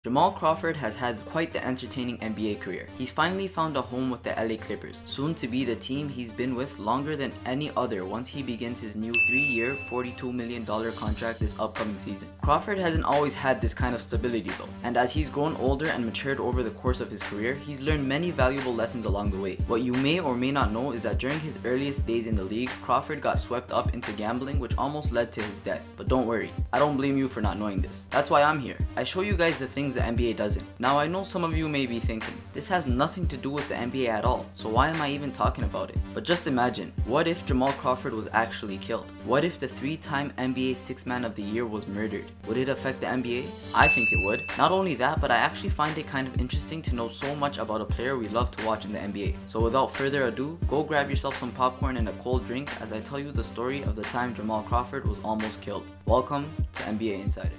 Jamal Crawford has had quite the entertaining NBA career. He's finally found a home with the LA Clippers, soon to be the team he's been with longer than any other once he begins his new 3-year, $42 million contract this upcoming season. Crawford hasn't always had this kind of stability though, and as he's grown older and matured over the course of his career, he's learned many valuable lessons along the way. What you may or may not know is that during his earliest days in the league, Crawford got swept up into gambling, which almost led to his death. But don't worry, I don't blame you for not knowing this. That's why I'm here. I show you guys the things the NBA doesn't. Now I know some of you may be thinking, this has nothing to do with the NBA at all, so why am I even talking about it? But just imagine, what if Jamal Crawford was actually killed? What if the 3-time NBA Sixth Man of the Year was murdered? Would it affect the NBA? I think it would. Not only that, but I actually find it kind of interesting to know so much about a player we love to watch in the NBA. So without further ado, go grab yourself some popcorn and a cold drink as I tell you the story of the time Jamal Crawford was almost killed. Welcome to NBA Insider.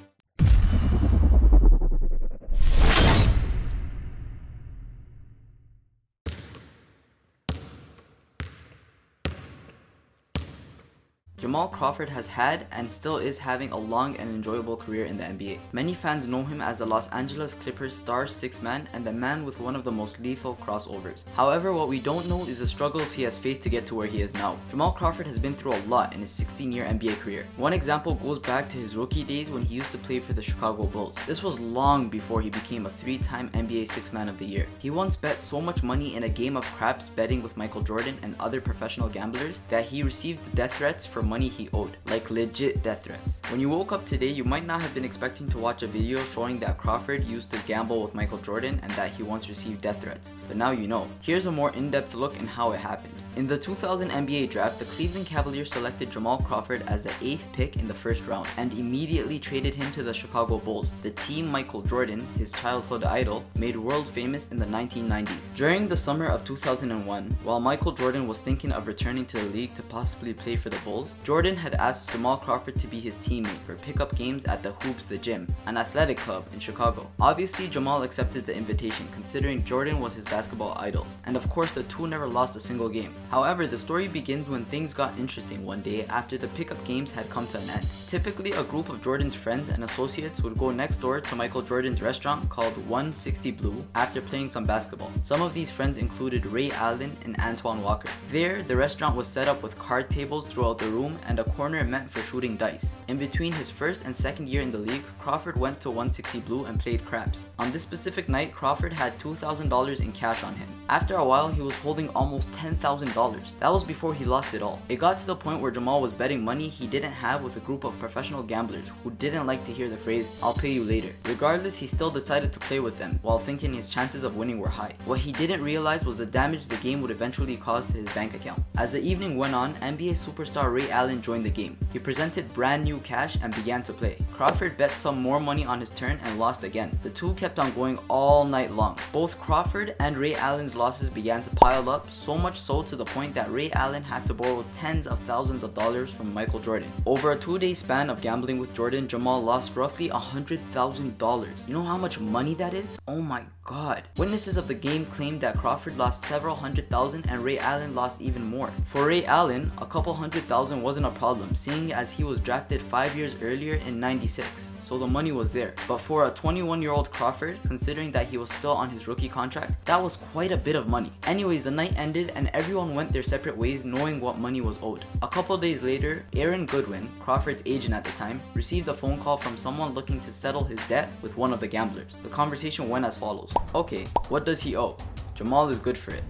Jamal Crawford has had and still is having a long and enjoyable career in the NBA. Many fans know him as the Los Angeles Clippers star sixth man and the man with one of the most lethal crossovers. However, what we don't know is the struggles he has faced to get to where he is now. Jamal Crawford has been through a lot in his 16-year NBA career. One example goes back to his rookie days when he used to play for the Chicago Bulls. This was long before he became a 3-time NBA Sixth Man of the Year. He once bet so much money in a game of craps betting with Michael Jordan and other professional gamblers that he received death threats for money he owed, like legit death threats. When you woke up today, you might not have been expecting to watch a video showing that Crawford used to gamble with Michael Jordan and that he once received death threats, but now you know. Here's a more in-depth look in how it happened. In the 2000 NBA draft, the Cleveland Cavaliers selected Jamal Crawford as the 8th pick in the first round and immediately traded him to the Chicago Bulls, the team Michael Jordan, his childhood idol, made world famous in the 1990s. During the summer of 2001, while Michael Jordan was thinking of returning to the league to possibly play for the Bulls, Jordan had asked Jamal Crawford to be his teammate for pickup games at the Hoops the Gym, an athletic club in Chicago. Obviously, Jamal accepted the invitation considering Jordan was his basketball idol, and of course the two never lost a single game. However, the story begins when things got interesting one day after the pickup games had come to an end. Typically, a group of Jordan's friends and associates would go next door to Michael Jordan's restaurant called 160 Blue after playing some basketball. Some of these friends included Ray Allen and Antoine Walker. There, the restaurant was set up with card tables throughout the room and a corner meant for shooting dice. In between his first and second year in the league, Crawford went to 160 Blue and played craps. On this specific night, Crawford had $2,000 in cash on him. After a while, he was holding almost $10,000. That was before he lost it all. It got to the point where Jamal was betting money he didn't have with a group of professional gamblers who didn't like to hear the phrase, "I'll pay you later." Regardless, he still decided to play with them while thinking his chances of winning were high. What he didn't realize was the damage the game would eventually cause to his bank account. As the evening went on, NBA superstar Ray Allen joined the game. He presented brand new cash and began to play. Crawford bet some more money on his turn and lost again. The two kept on going all night long. Both Crawford and Ray Allen's losses began to pile up, so much so to the point that Ray Allen had to borrow tens of thousands of dollars from Michael Jordan. Over a 2-day span of gambling with Jordan, Jamal lost roughly $100,000. You know how much money that is? Oh my god. Witnesses of the game claimed that Crawford lost several $100,000 and Ray Allen lost even more. For Ray Allen, a couple $100,000 wasn't a problem, seeing as he was drafted 5 years earlier in '96, so the money was there. But for a 21-year-old Crawford, considering that he was still on his rookie contract, that was quite a bit of money. Anyways, the night ended and everyone went their separate ways knowing what money was owed. A couple days later, Aaron Goodwin, Crawford's agent at the time, received a phone call from someone looking to settle his debt with one of the gamblers. The conversation went as follows. Okay, what does he owe? Jamal is good for it.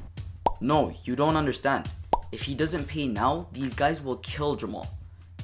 No, you don't understand. If he doesn't pay now, these guys will kill Jamal.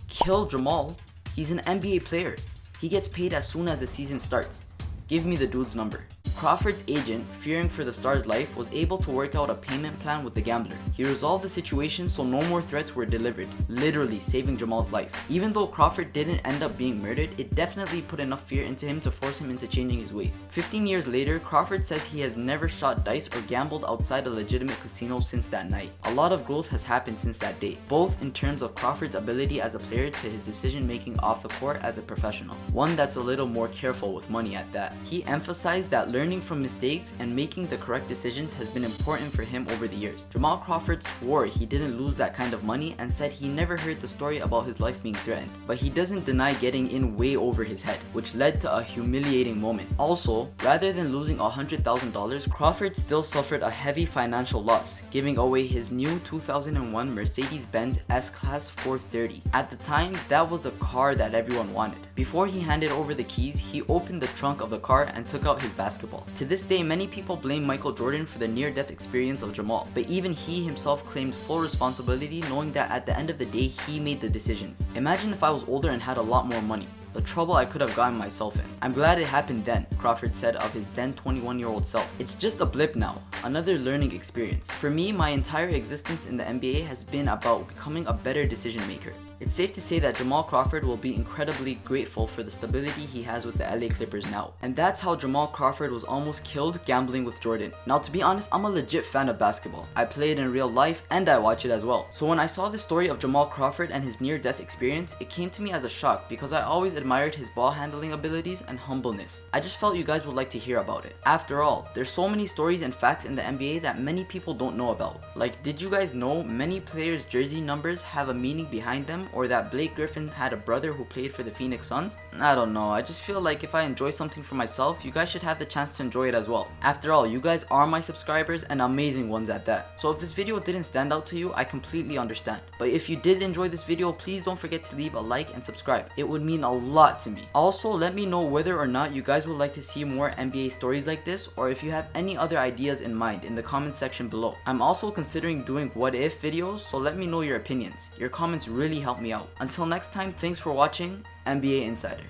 Kill Jamal? He's an NBA player. He gets paid as soon as the season starts. Give me the dude's number. Crawford's agent, fearing for the star's life, was able to work out a payment plan with the gambler. He resolved the situation so no more threats were delivered, literally saving Jamal's life. Even though Crawford didn't end up being murdered, it definitely put enough fear into him to force him into changing his ways. 15 years later, Crawford says he has never shot dice or gambled outside a legitimate casino since that night. A lot of growth has happened since that day, both in terms of Crawford's ability as a player to his decision making off the court as a professional. One that's a little more careful with money at that. He emphasized that learning from mistakes and making the correct decisions has been important for him over the years. Jamal Crawford swore he didn't lose that kind of money and said he never heard the story about his life being threatened, but he doesn't deny getting in way over his head, which led to a humiliating moment. Also, rather than losing $100,000, Crawford still suffered a heavy financial loss, giving away his new 2001 Mercedes-Benz S-Class 430. At the time, that was the car that everyone wanted. Before he handed over the keys, he opened the trunk of the car and took out his basketball. To this day, many people blame Michael Jordan for the near-death experience of Jamal, but even he himself claimed full responsibility, knowing that at the end of the day, he made the decisions. Imagine if I was older and had a lot more money. The trouble I could have gotten myself in. I'm glad it happened then, Crawford said of his then 21-year-old self. It's just a blip now, another learning experience. For me, my entire existence in the NBA has been about becoming a better decision maker. It's safe to say that Jamal Crawford will be incredibly grateful for the stability he has with the LA Clippers now. And that's how Jamal Crawford was almost killed gambling with Jordan. Now, to be honest, I'm a legit fan of basketball. I play it in real life and I watch it as well. So when I saw the story of Jamal Crawford and his near-death experience, it came to me as a shock because I always admired his ball handling abilities and humbleness. I just felt you guys would like to hear about it. After all, there's so many stories and facts in the NBA that many people don't know about. Like, did you guys know many players' jersey numbers have a meaning behind them, or that Blake Griffin had a brother who played for the Phoenix Suns? I don't know, I just feel like if I enjoy something for myself, you guys should have the chance to enjoy it as well. After all, you guys are my subscribers and amazing ones at that. So if this video didn't stand out to you, I completely understand. But if you did enjoy this video, please don't forget to leave a like and subscribe. It would mean a lot to me. Also, let me know whether or not you guys would like to see more NBA stories like this, or if you have any other ideas in mind in the comment section below. I'm also considering doing what if videos, so let me know your opinions. Your comments really help me out. Until next time, thanks for watching NBA Insider.